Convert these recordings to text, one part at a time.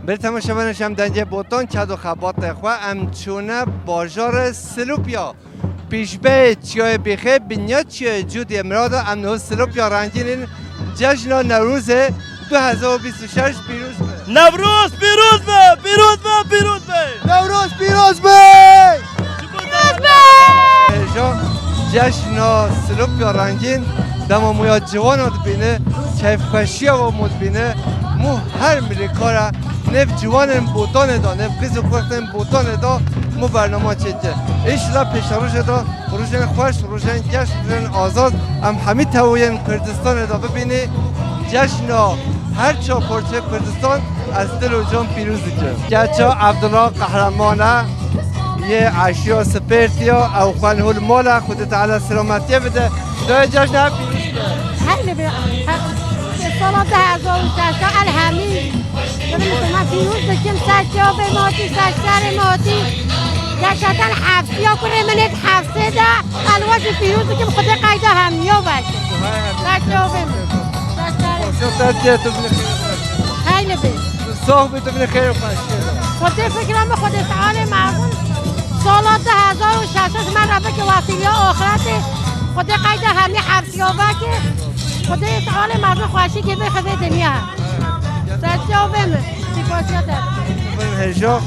بر تماشاگرانش هم دنجه بوتان چاد و خبات خوا ام چونه بازار سلوپیا پیشبه چیای بیخه بنیاد چیای جود امراد ام نو سلوپیا رنگین جشن نوروز 2026 پیروز به نوروز پیروز به پیروز به پیروز به نوروز پیروز به جشن سلوپیا رنگین دما مویا جوان بینه کیف خوشی و مود بینه مو هر ملی کارا نف جوان بوتان دا نف قیز و کوختن بوتان دا مو برنامه چیده ایشلا پیشروش دا روزن خوش روزن جشن روزن آزاد هم همه توین کردستان دا ببینی جشن هر چا پرچه کردستان از دل و جان پیروز دیگه گچا عبدالله قهرمانه یه عشیا سپرتیا او خوان هول مالا خودت علی سلامتی بده دو جشن هم پیروز خیلی به سال 2016 الهمی ببینید من پیروز بشیم سرچا به ماتی سرچر ماتی گشتن حفظیا کنه منت حفظه ده الواز پیروز بشیم خود قیده همیا باشه سرچا به خیلی به صاحب تو بینه خیر و خوشی خود فکرم خود سعال مردم سالات 2016 من رفت که وسیله آخرت خود قید همه حفظیا باشه خود سعال مردم خوشی که بخواه دنیا سرچا بمه سیپاسیا دارم هجا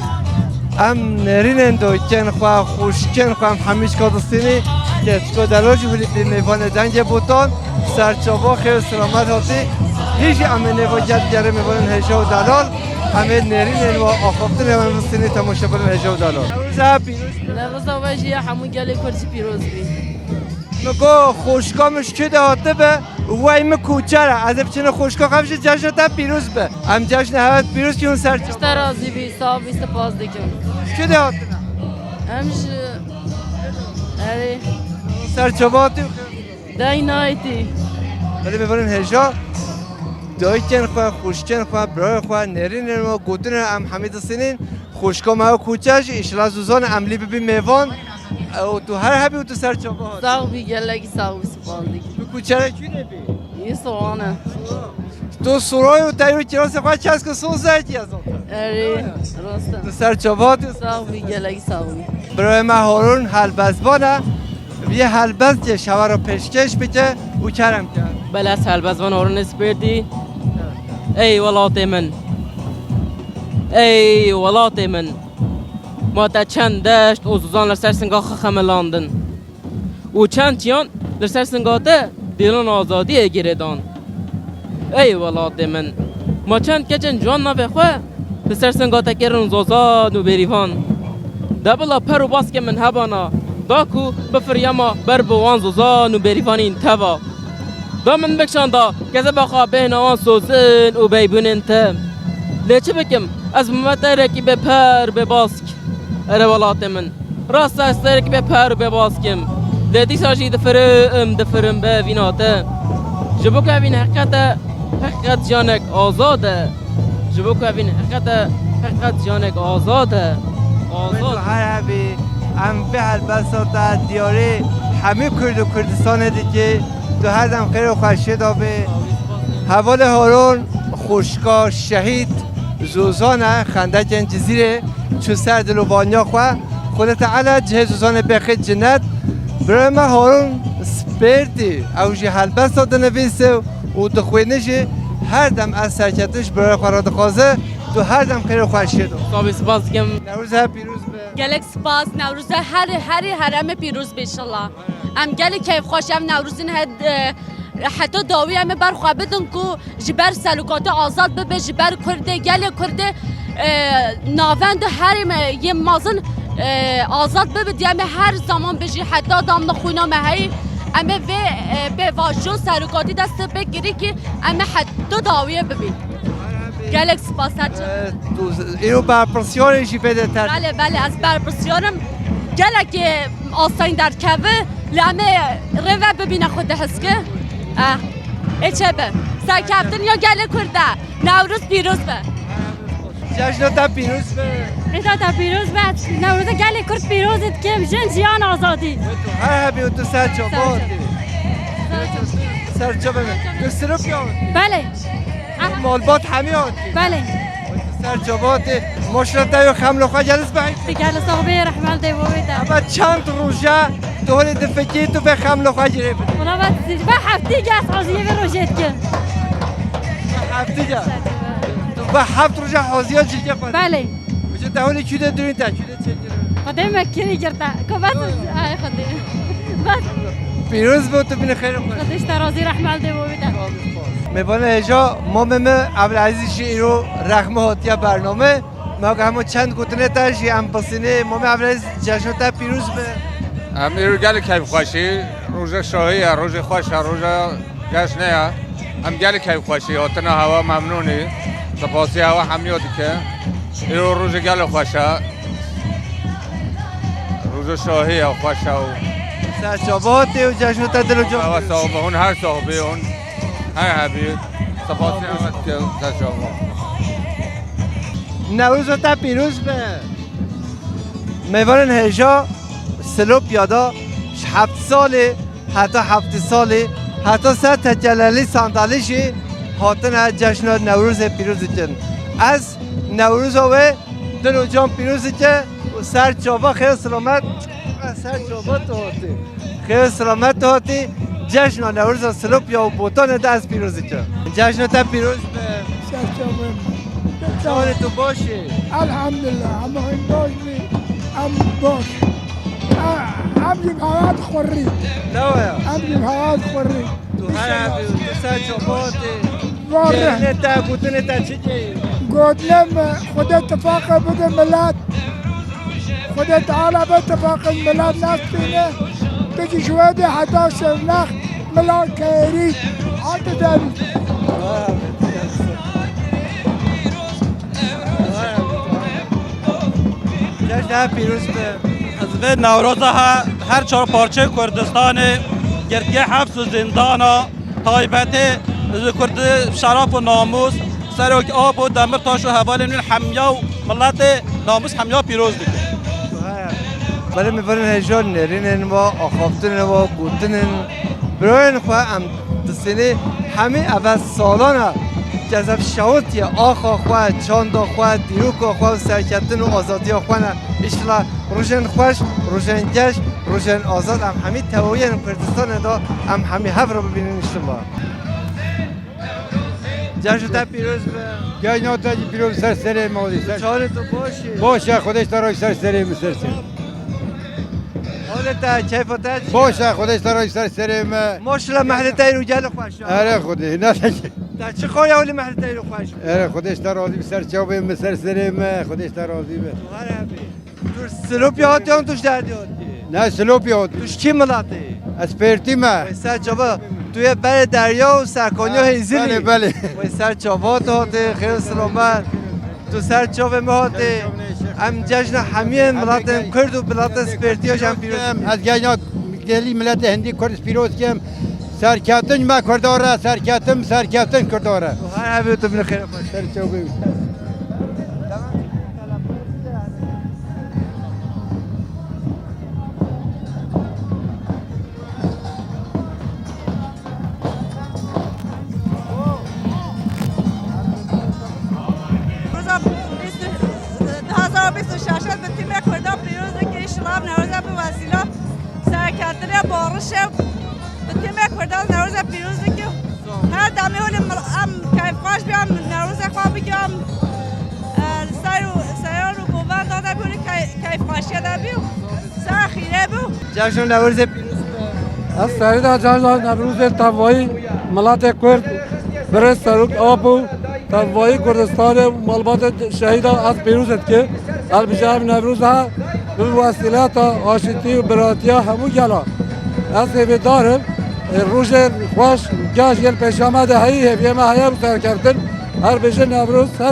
ام نرین دوچن خواه خوشکن خواه همیش کادستینی که چکو دلاجی ولی میوان دنگ بوتان سرچابا خیر سلامت هاتی هیچ امه نیوا جد گره میوان هجا و دلال همه نرین و آخافتن میوان مستینی تماشا برن هجا و دلال نوروز ها پیروز نوروز آواجی همون گله کرسی پیروز بی مگو خوشکامش که دهاته به وایم کوچره از بچنه خوشکا خمش جشن تا پیروز به هم جشن هوت پیروز که اون سرچابا بیشتر رازی بی صاحب بیست پاس دیکن که دهاته همش اره سرچاباتی دای نایتی ولی میبرن هجا دایکن خواه خوشکن خواه برای خواه نرین و گوتن ام حمید سنین خوشکا ما کوچش ایشلا زوزان عملی ببین میوان و تو هر حبی و تو سرچابا ها صاحب بی گله کی صاحب بیست پاس دیکن تو کوچره چی نبی؟ یه سوانه تو سورای و تایو کلاس خواه چست که سو زردی از آن اره راسته تو سرچابا تو صاحب بی گله کی صاحبی برای ما هارون حلبزبانه یه حلبز که شوه رو پیشکش بکه او کرم کرد بله سلبزوان هورن اسپیردی ای ولات من ای ولات من ما تا چند دشت اوزوزان لسر سنگا خملاندن و چند تیان لسر سنگا ده دیلان آزادی گیردان ای ولات من ما چند کچن جوان نبخواه لسر سنگا تا کرن زوزان و بریوان دبلا پر و باس که من هبانا داکو بفریما بر بوان زوزان و بریوانین توا دا من بکشان دا کسی بخواه بین آن سوزن و بیبونین تا لیچه بکم از ممتره که به پر بباسک اره ولات من راست استره که به پر بباسکم لیتی ساشی دفرم به ویناته جبو که این حقیقت جانک آزاده جبو که این حقیقت جانک آزاده تو هر حبی ام به حلبسات دیاره همه کرد و کردستان دیگه تو هر دم خیر و خوشی دابه حوال هارون خوشکا شهید زوزانه خنده جن جزیره چو سر دل و بانیا خواه خودت علا جه زوزانه بخید جنت برای ما هارون سپردی او جه حلبست داده نویسه و دخوینه هر دم از سرکتش برای خورا دخوازه تو هر دم خیر و خوشی دابه صابی سپاس کم نوروز ها پیروز به گلک سپاس نوروز هر حرم پیروز به انشالله ام گل کیف خوش ام نوروزین حتی داوی ام برخواه بدن کو جبر سلوکات آزاد ببه جبر کرده گل کرده ناوند هرم یه مازن آزاد ببه دیم هر زمان بجی حتی دام نخوینا مهی اما به واجو سلوکاتی دست بگیری که اما حتی داویه ببین گلک سپاس اینو برپرسیارشی بده تر بله از برپرسیارم گلک آساین در کوه لامه روه ببینه خود حسکه چه به سرکفتن یا گله کرده نوروز پیروز به جشن تا پیروز به ایتا تا پیروز به نوروز گل کرد پیروزت که جن جیان آزادی تو هر حبی و تو سرچابا سرچابا تو سلوپیا بله مالبات همه آتی بله سر چوبات مشرت و خمل خواهد جلس بحید دیگر صاحبی رحمل دی بویده اما چند روژه تو هلی دفکی تو به خمل خواهد جره بده اونا با هفته گس عزیه به روشت کن هفته جا تو به 7 روژه حاضی ها چیزی خواهد بله بچه تهولی چوده دورین تا چوده چه جره خدای مکنی کرده که بس آی خدای بس پیروز بود تو بین خیر خواهد خدایش ترازی رحمل دی بویده میبانه هجا ما عبدالعزیز شیرو رحمه هاتیه برنامه ما که همون چند گوتنه تاش هم پسینه ما عبدالعزیز جشن تا پیروز به هم ایرو گل کیف خوشی روز شاهی روز خوش روز جشنه هم گل کیف خوشی هاتنا هوا ممنونی سپاسی هوا همیادی که ایرو روز گل خوشه روز شاهی خوشه و سرچاباتی و جشن تا دل و جان هوا صاحبه هون هر صاحبه هون هر حبیب سپاسی هوا که سرچابه نوروز تا پیروز به میوان هجا سلو پیادا 7 ساله حتی 7 ساله حتی 100 جلالی ساندالیشی هاتن جشن نوروز پیروز کن از نوروز و دل و جان پیروز که و سر چابا خیر سلامت سر چابا تو هاتی خیر سلامت تو هاتی جشن نوروز سلو پیا و بوتان دست پیروز کن جشن تا پیروز به جان تو باشی الحمدلله هم باش بی هم باش هم جبهات خوری نویا هم جبهات خوری تو هر عبی تو سر چاباتی واضح نتا گوتنه تا چی جایی قدنم خدا اتفاق بده ملت خدا تعالى باتفاق الملت ناس فينا تجي شوية حتى سرناخ ملان كيري عاد داري جشن پیروز به حزب نوروزها هر چهار پارچه کردستان گردگه حبس و زندانا تایبت کرد شرف و ناموس سرک آب و دمر تاش و حوال نون حمیا و ملت ناموس حمیا پیروز دیگه ولی می‌برن هجان نرینن و آخافتن و گوتنن برای خواه ام دستینه همه اول سالانه جذب شوطی آخا خواه چاندا خواه دیروکا خواه سرکتن و آزادی خواه اشلا روشن خوش روشن جش روشن آزاد هم همه توایی کردستان دا هم همه هف رو ببینین اشتباه جشن تا پیروز به جشن تا پیروز سر سر مالی سر چهار تو باشی باشه خودش ترای سر سر مسر سر حالت کیفتا باشه خودش ترای سر سر ماشاءالله محل تایی رو جل خوش اره خودی نه در چه خواهی اولی محل تایی رو خوش اره خودش ترازی سر چوبه مسر سر خودش ترازی به تو سلوپی هاتی هم توش دردی هاتی نه سلوپی هاتی توش کی ملاتی؟ از پرتی ما سر چابا توی بر دریا و سرکانی ها هیزیلی بله بله سر چابات هاتی خیلی سلامت تو سر چابه ما هاتی هم جشن همین ملاتم کرد و ملات سپرتی هاش هم پیروز از جشن گلی ملت هندی کرد پیروز کم سرکتن ما کرداره سرکتن کرداره هر همی تو بینه خیلی خوش سر چوبه به تیم کردان پیروز که اشلاب نوروز به وسیله سرکردن بارش به تیم کردان نوروز پیروز که هر دمی هول ام کیف خوش بیام نوروز خواب بگم سیار رو گوان داده بیوری کیف خوشی داده بیو سر خیره بیو جشن نوروز پیروز از سریع جشن نوروز توایی ملت کرد برای سرک آب و توایی کردستان مالبات شهید از پیروزت که البجام نوروز ها به وسیله تا آشتی و براتیا همو گلا از دارم روز خوش گاش یل پیش آمده هایی هفیه ما هایم سر کردن هر بشه نوروز جشن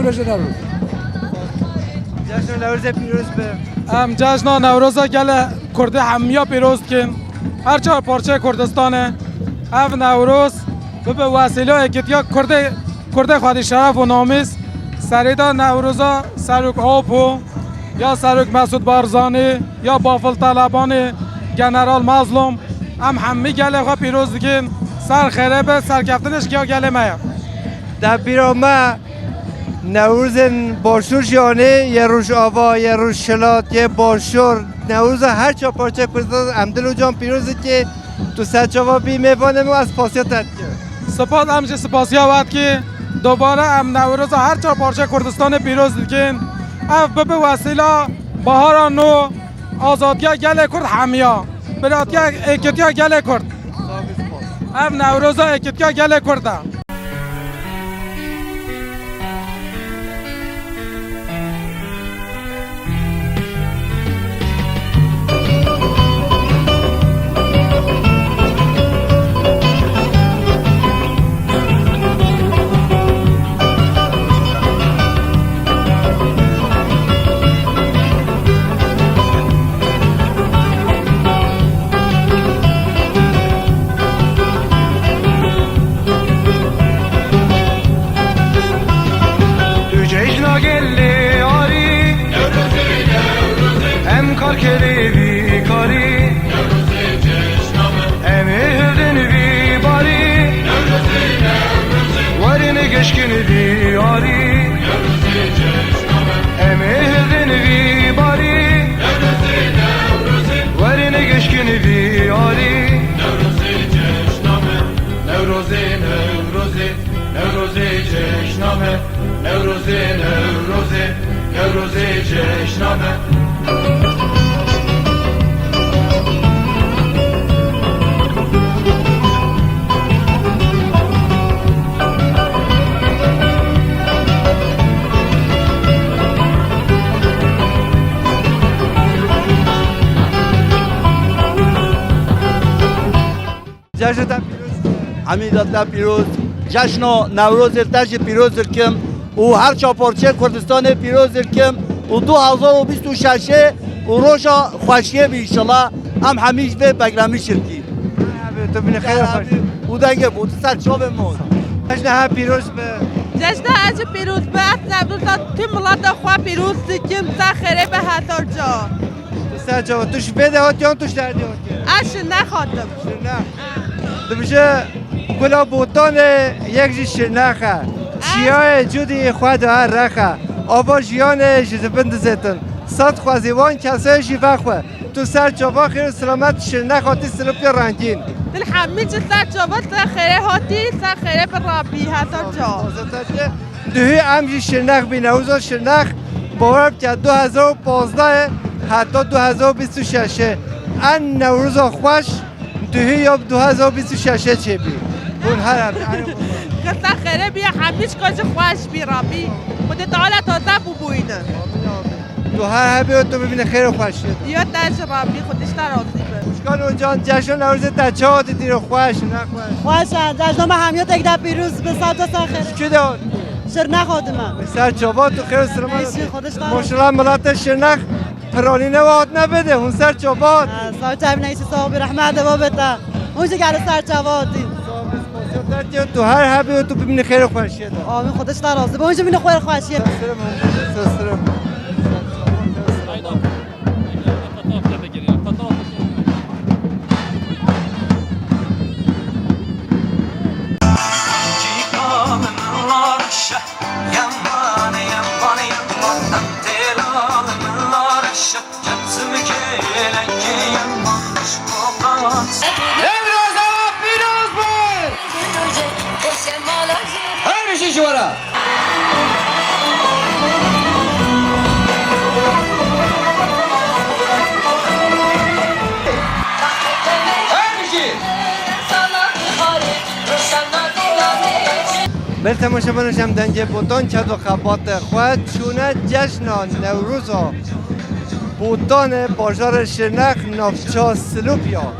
نوروز پیروز به ام جشن نوروز گل کرد حمیا پیروز کن هر چهار پارچه کردستانه اف نوروز به وسیله اکتیا کرد خواهد شرف و ناموس سریدا نوروزا سرک آپو یا سرک مسعود بارزانی یا بافل طلبانی جنرال مظلوم همه گله خواه پیروز دیگین سر خیره به سرکفتنش که گله مایا در بیرامه نوروز باشور جانه یه روش آوا یه روش شلات یه باشور نوروز هر چا پارچه کردستان امدلو جان پیروزی که تو سرچاوا بی میوانه مو از پاسیا ترک سپاس همشه سپاسیا وقت که دوباره هم نوروز هر چهار پارچه کردستان پیروز دیگین اف به وسیله بهار نو آزادیا گل کرد همیا براتیا اکتیا گل کرد اف نوروز اکتیا گل کرده حمیدالله پیروز جشن نوروز تاج پیروز کم و هر چاپارچه کردستان پیروز کم و 2026 و روشا خوشیه بی انشالله هم همیش به بگرامی شرکی تو بین خیر خوش بودنگه بود سر چوب مود جشن ها پیروز به جشن از پیروز به نوروز تیم ملت خوا پیروز کم سخره به هزار جا سرچاوا توش بده هات یا توش دردی هات اش نخوادم نه دبیشه گلا بوتان یک جی شناخه چیای جودی خود هر رخه آبا جیان جزبند زیتن صد خوازیوان کسای شیفه خواه تو سر چاوا خیر سلامت شناخ هاتی سلوپی رنگین دل حمید جسر چاوا سخره هاتی سخره به رابی هزار جا دوی امجی شناخ بی نوزا شناخ باورم که 2015 حتی 2026 ان نوروز خوش دوی یا 2026 چه بی اون هر قصه خیره بیا همیش کاش خوش بی رابی خود تعالی تازه ببوینه تو هر هبی تو ببینه خیر و خوش شد یا دست رابی خودش ترازی به مشکان جان جشن نوروز تچه هاتی دیر خوش نه خوش جشن همیت اگه پیروز به ساعت سخره چی داد؟ شرنخ خودم سر چابا تو خیر و سلامت خودش ماشاءالله ملت شرنخ پرانینه واد نبده اون سر چابات ساعت هم نیست صاحب رحمت و بتا اونجا گره سر چواتی تو هر هبی تو ببینی خیر خوشیه دار آمین خودش درازه به اونجا ببینی خیر خوشیه بر تماشا بنشم دنجه بوتان چد و خبات خود چونه جشن نوروز بوتان بازار شرنخ نافچا سلوپیا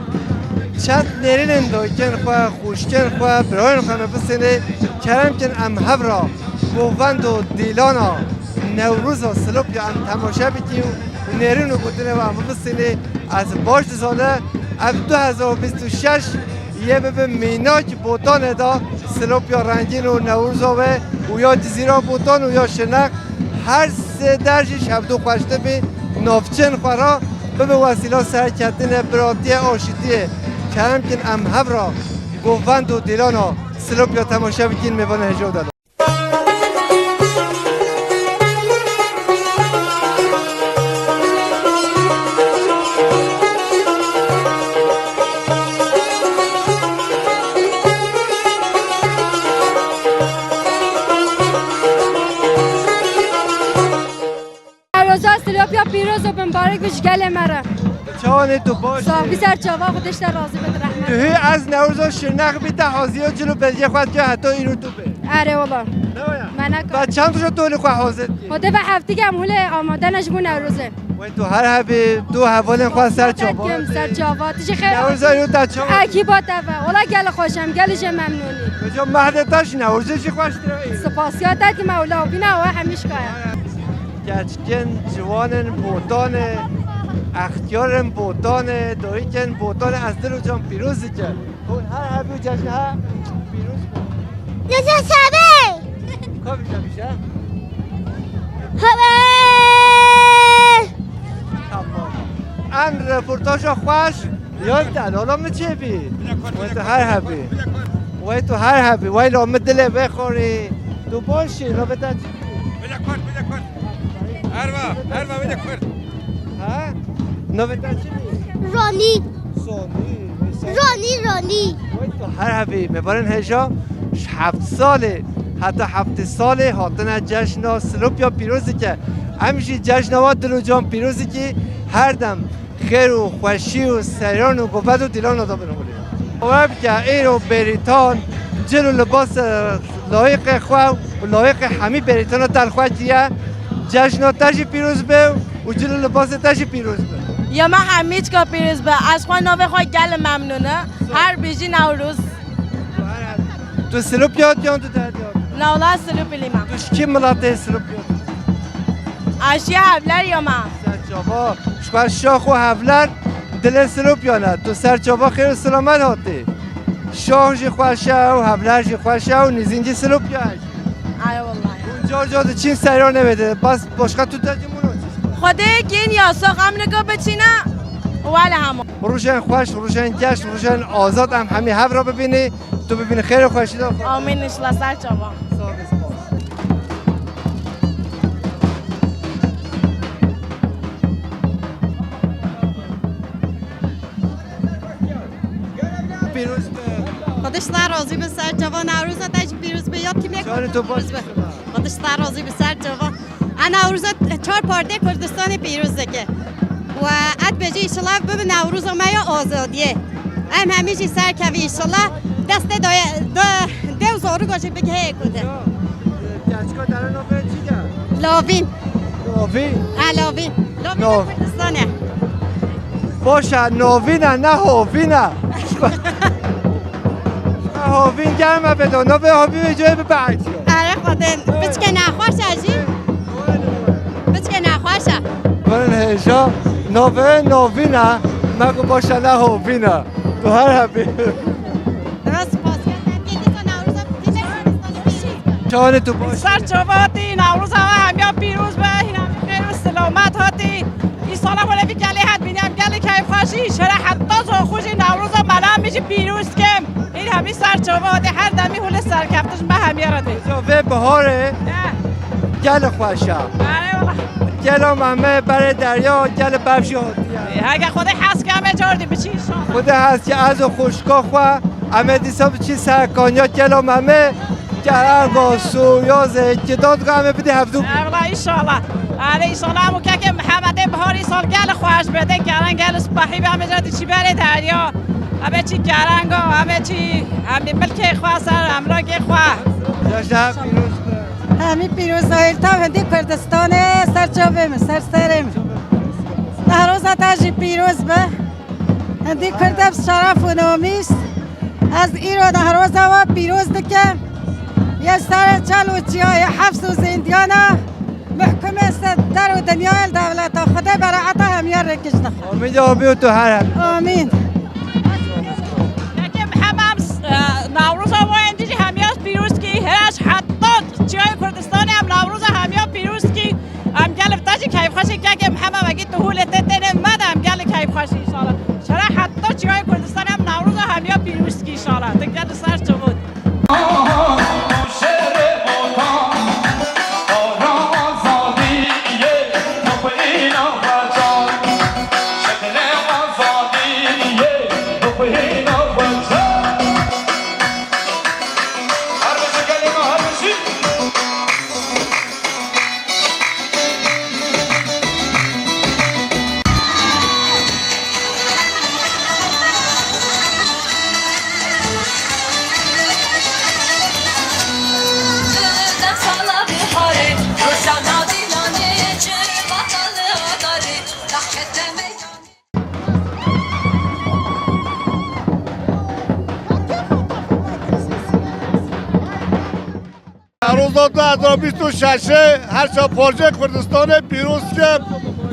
چد نرین اندایکن خواه خوشکن خواه براین خواه مبسینه کرم کن ام هبرا بووند و دیلانا نوروز سلوپیا ام تماشا بیتی و نرین و گوتنه و ام بسینه از باش ساله اف 2026 یه به میناک بوتان دا سلوپیا رنگین و نوروزا و یا جزیره بوتان و یا شنق هر سه درجش هفته خوشته به نافچن خورا به وسیله سرکتین براتی آشتیه کرم کن ام هبرا گووند و دیلانا سلوپیا تماشا بکین میبانه هجا دادا سر گوش گل مرا چان تو باش صاحبی سر چاوا خودش در راضی بده رحمت تو هی از نوروز شرنق بیت حاضی ها جلو بلژی خواهد که حتی ایرو تو به اره والله من و نکن چند روز دولی خواه حاضر خدا به هفته گم هوله آماده نشمون نوروزه و تو هر هبی تو حوال خواه سر چابا کم سر چاوا تیجی خیر نوروز ایرو تا چابا اکی با تفا والا گل خوشم گلش ممنونی بجا مهدتاش نوروزه چی خوش ترایی سپاسیات که مولا بینا و همیش کایا گچکن جوانن بوتان اختیارن بوتان دویکن بوتان از دل و جان پیروزی که هر هبی و جشن ها پیروز نجا سبه کافی شبیشه ان رپورتاج خوش یاد حالا چه بی و تو هر هبی و تو هر هبی و لام دل بخوری تو باشی رو بده بده کورد اروا بده کورد ها نو بده چی رانی سونی رانی و تو هر هبی میبرن هجا 7 ساله حتی 7 ساله هاتن جشن سلوپیا پیروزی که همیشه جشن ها دل و جان پیروزی که هر دم خیر و خوشی و سریان و گفت و دیلان آدا بنمونه و که این رو بریتان جلو لباس لایق خواه و لایق همه بریتان ها تلخواه چیه جشن ها تشی پیروز به و جلو لباس تشی پیروز به یا ما همیچ که پیروز به از خواه نوه خواه گل ممنونه هر بیجی نوروز تو سلوپیا دیان تو دهدیان نولا سلوپی لیما توش کی ملاته سلوپیا اشی حبلر یا ما سرچابا شکر شاخ و حولر دل سلوپیانه تو سرچابا خیر و سلامت هاتی شاخ جی خوشه و حولر جی خوشه و نیزین جی سلوپیا هشی آره والله اونجا جا چین سریان نمیده بس باشقه تو تجمونو خوده که این یاسا غم نگاه بچینه ولی همه روشن خوش روشن گشت روشن آزاد هم همین هف را ببینی تو ببینی خیر و خوشی دار آمین نشلا سر چابا پیروز به خودش سر راضی به سر جوان نوروز تاج پیروز به یاد کی جان تو باش خودش سر راضی به سر جوان انا نوروز 4 پارتی کردستان پیروزه که و ات بجی انشالله به نوروز ما یا آزادیه ام همیشه سر کوی انشالله دست دو زارو گاشه بگه هی کده گچکا در نوبه چی گه؟ لاوین نوین؟ لاوین کردستانه باشه نوینه نه هوینه هوین گرمه بدون نوبه هوین به جای ببعید آره خودن بچه نخواشه اجی بچه نخواشه برن هجا نوینه مگو باشه نه هوینه تو هر هبی چان تو باشه سر چوباتی نوروز همه هم پیروز به این هم خیر و سلامت هاتی این سالا ولی بی گلی حد بینیم گلی کیف خوشی شره حتی زو خوشی نوروز من هم میشه پیروز کم این همی سر چوباتی هر دمی حول سرکفتش به همیه را دی جاوه بهاره گل خوشه گل هم همه برای دریا گل بفشی هاتی اگه خودی حس که همه جاردی به چی شان خود هست که از خوشکا خواه همه دیسا بچی سرکانیا گل هم همه گرنگا سویازه که دادگاه همه بده هفدو اولا ایشالله ایشالله همون که محمد بهاری سال گل خوش بده گل سپاهی به همه جاردی چی بره دریا همه چی گرنگا همه چی همه ملک خواه سر املاک خواه جشن پیروز همی پیروز تا هندی کردستان سرچاوه سرم نهروز تاج پیروز به هندی کردم شرف و نامیست از ایرو نهروز و پیروز دکه یه سر چل و چیای حفظ و زندیانا محکم است در و دنیای دولت خدا براعت همیار رکش نخواه امید آبی و تو هر هم آمین نوروز و اندیجی همیاس پیروز کی هرش حتی چیای کردستان هم نوروز همیا پیروز کی هم گل فتاجی کیف خوشی که محمد مگی تو هول تتن مدام گل کیف خوشی ان شاء الله چرا حتی چیای کردستان هم نوروز همیا پیروز کی ان شاء الله گل سر چه بود 2026 هر چه پروژه کردستان پیروز که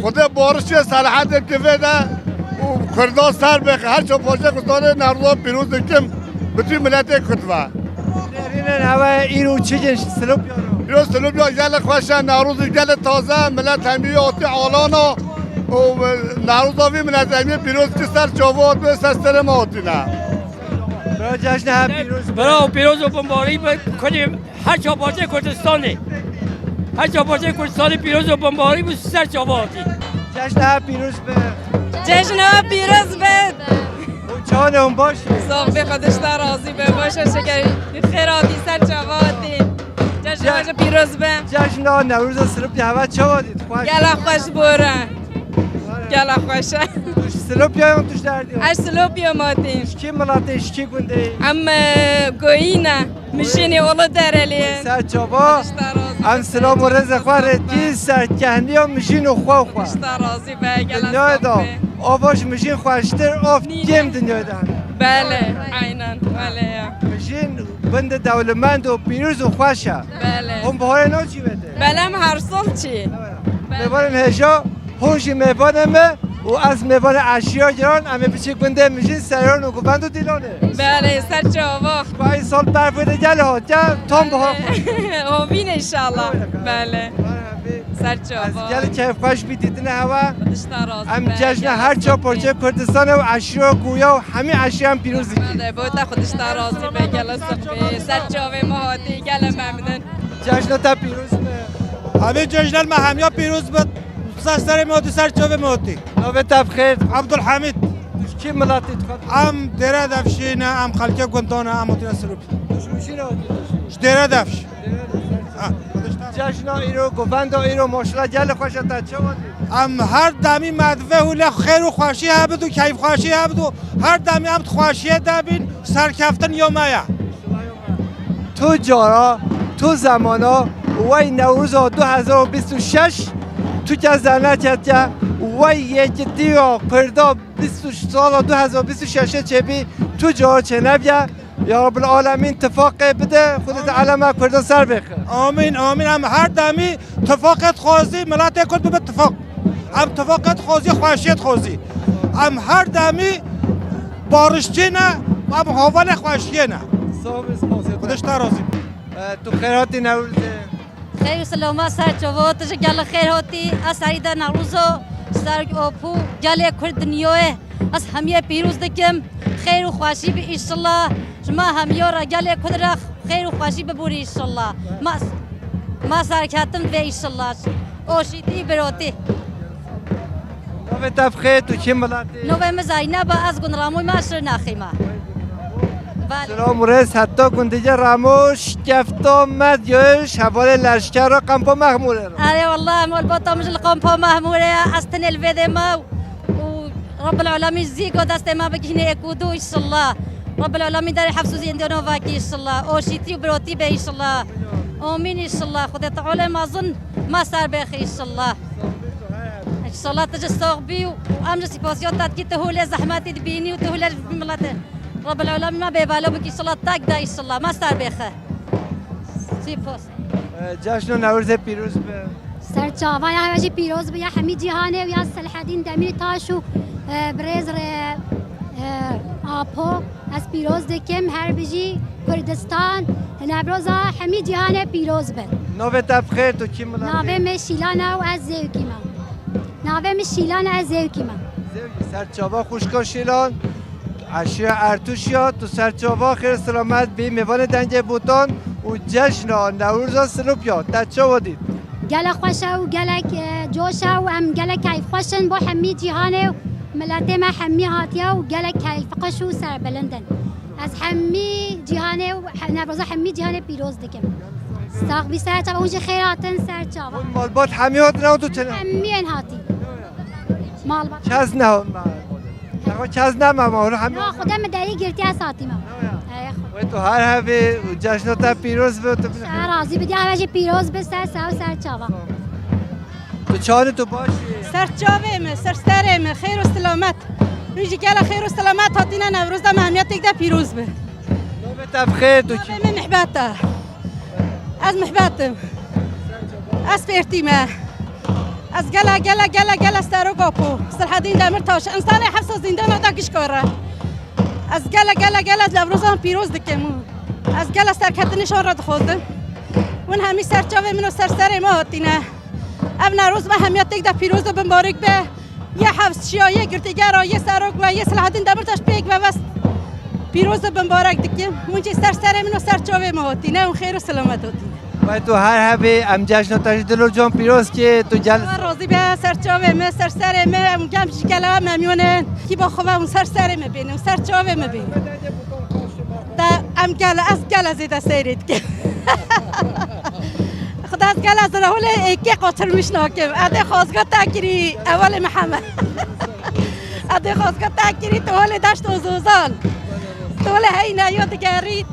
خود بارش صلاحیت که ده و کردان سر بخه هر چه پروژه کردستان نوروز پیروز کم بتوی ملت کردوا این هوا ایرو چی جنش سلوب ایرو سلوب یا گل خوشه نوروز گل تازه ملت همی آتی آلانا و نوروز آوی ملت همی پیروز که سر چاوات به سر ما آتی نه برای جشن هم پیروز برای پیروز و بمباری کنیم هر چه پارچه کردستانه هر چه پارچه کردستان پیروز و بمباری بود سر چاواتی جشن هم پیروز به جشن پیروز به چهان هم باشی صاحب خودش در راضی به باشه شکری خیراتی سر چواتی جشن پیروز به جشن نوروز سلوب هوا چه وادید خوش گلا خوش بوره گلا خوشه سلوب یا توش دردی اش سلوپیا ماتین کی ملاتش کی گنده ام گوینا مشینی اولو درلیه سر چابا ام سلام و رزق خواه کی سر کهنی و مشین و خواه خواه راضی به گلا دنیای دا آواش مشین خوشتر آف گیم دنیای دا بله عیناً بله مشین بند دولمند و پیروز و خوشه بله هم بهار نو چی بده بله هم هر سال چی میبارم هجا هونشی میبانمه و از میبان اشیا گران همه بچیک بنده مشین سریان و گوبند و دیلانه بله سر چاوا با این سال برفیده گل ها تام بهار آمین انشالله بله سر از چاوا گل کیف خوش بیدیدن هوا راضی هم جشن هر چا پرچه کردستان و اشیا و گویا و همه اشیا هم پیروزی بله بوده خودش در راضی به گل صفی سر چاوه مهاتی گل ممنون جشن تا پیروز به همه جشن ما همیا پیروز بود سر موتی سر چوب موتی نوه تبخیر عبدالحمید کی ملاتی تخواد ام دیره دفشینه ام خلکه گندانه ام موتی سروب مشین رو دیره دفش جشن ایرو گوبند و ایرو ماشلا گل خوش تا چه وادی ام هر دمی مدوه و خیر و خوشی هبد و کیف خوشی هبد و هر دمی هم خوشی دبین سرکفتن یا مایا تو جارا تو زمانا وی نوروز 2026 تو که زنه که وی یک دیو کردا 20 سال 2026 چه بی تو جارا چه نبیه یا رب العالمین اتفاق بده خودت علم کردا سر بخیر آمین آمین هم هر دمی اتفاقت خوازی ملت کرد به اتفاق هم اتفاقت خوازی خوشیت خوازی هم هر دمی بارشچی نه هم هوان خوشیه نه خودش ترازی تو خیراتی نوروز خیر و سلامت سر چواتش گل خیر هاتی از سریده نوروزو سر اپو گل کرد دنیاه از همیه پیروز دکم خیر و خوشی به ایشالله شما همیه را گل کد را خیر و خوشی ببوری ایشالله ما سرکتم به ایشالله اوشیدی براتی نوه تبخیر تو کی ملاتی نوه مزاینه با از گن راموی ما شر نخیمه سلام رس حتی گندگی راموش کفتا مدیوش حوال لشکر را قمپا مخموره را اره والله مول باتا مش القمپا مهموره استن الفيدي ما ورب العالمين زيكو دست ما بكيني اكودو ان شاء الله رب العالمين دار حفظو زين دونو فاكي ان شاء الله اوشيتي وبروتي به ان شاء الله امين ان شاء الله خدي تعالى ما اظن ما صار بخي ان شاء الله ان شاء الله تجسوق بي وامر سيباسيون تات كي تهول زحماتي تبيني وتهول بملته رب العالمين ما بيبالو بك ان شاء الله تاك دا ان شاء الله ما صار بخي سيباس جشن نوروز پیروز به سرچاوا یا همه پیروز به یا حمید جهانه و یا صلاحالدین دمیر تاشو برز آپو از پیروز دکم هر بجی کردستان نبروزا حمید جهانه پیروز به نوه تبخیر تو کی ملاتی ناوه مشیلانه و از زیوکی ما ناوه مشیلانه از زیوکی ما سرچاوا خوشکا شیلان اشیا ارتوشیا تو سرچاوا خیر سلامت بی میوان دنگ بوتان و جشن نوروز سلوپیا تا چه ودید گله خوشه و گله جوشه و ام گله کیف خوشن با حمید جهانه و ملت ما حمی هاتیا و گله کیف قش و سر بلندن از حمی جهانه و نبروزا حمی جهانه پیروز دکم ساق بی سر چاوا اونجا خیراتن سر چاوا مالبات همی هات نه تو چه حمی هاتی مالبات چز نه چز نه ما همی خدا مداری گرتی از هاتی ما و تو هر همی جشن تا پیروز به تو راضی بدی همه پیروز به سر سر چاوا تو چان تو باشی سر چاوه سر سره خیر و سلامت روزی گل خیر و سلامت هاتینا نوروز دا مهمیت یک دا پیروز به نوه تبخیر تو کی من محبته از محبتم از پیرتیمه از گلا ستارو گاپو سرحدین دمر تاش انسان حفظ زندان ادا کش کاره از گلا از لبروزان پیروز دکمو از گلا سرکتنشان را دخوردم ون همی سرچاوه منو سر ما هاتینه اب نروز ما همیت تک دا پیروز و بمبارک به یه حفظ شیایه گرتیگر یه سرک و یه سرحدین دمر تاش پیک و بس پیروز و بمبارک دکم منچه سر منو سرچاوه ما هاتینه اون خیر و سلامت هاتینه و تو هر هبه ام جشن تجدل جان پیروز که تو جل راضی به سرچاوه ما سر ما ام گم شکلا ممیونه کی با خوبه اون سر ما بینه اون سرچاوه ما بینه دا ام گل از گل زیده سیرید که خدا از گل از راهول ایکی قاطر میشناکم اده خواستگاه تاکیری اول محمد اده خواستگاه تاکیری تو حال دشت و زوزان تو حال هی نیاد گرید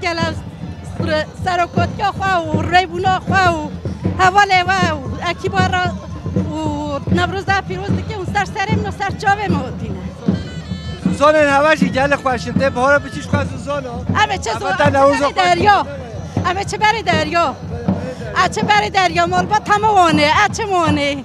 گل سرکوت که خواه و ریبونا خواه و حواله و اکی بارا و نبروز دا پیروز که اون سرم و سرچاوه موتینه زوزان نوشی گل خوشنده بهارا بچیش خواه زوزان همه چه دریا همه چه بری دریا اچه بری دریا مالبات همه وانه اچه وانه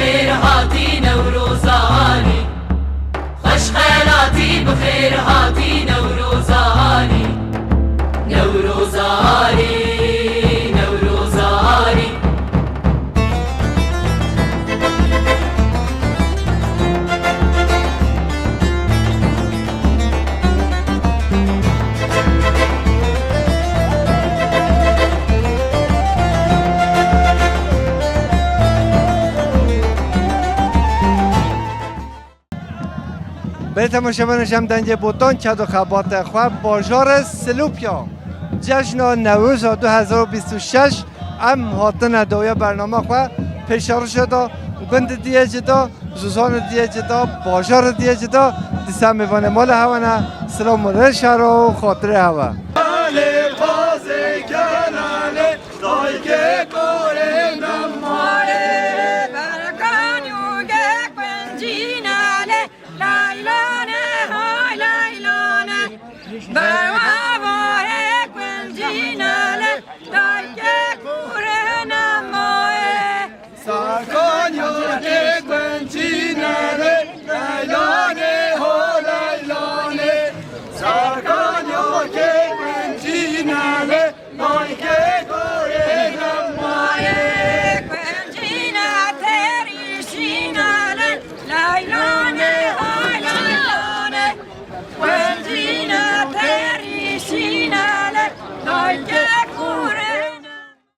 بخیر هاتی نوروزانی خوش خیلاتی بخیر هاتی نوروزانی نوروزانی نوروزانی به تماشاگران شمدنج بوتان چد و خبات خواه بازار سلوپیا جشن نوروز 2026 ام هاتن دویا برنامه خواه پیشار شده گند دیه جدا زوزان دیه جدا بازار دیه جدا دیسا میوان مال هوانه سلام مدر شهر و خاطر هوا Sarkan yok ekmeğin cinale,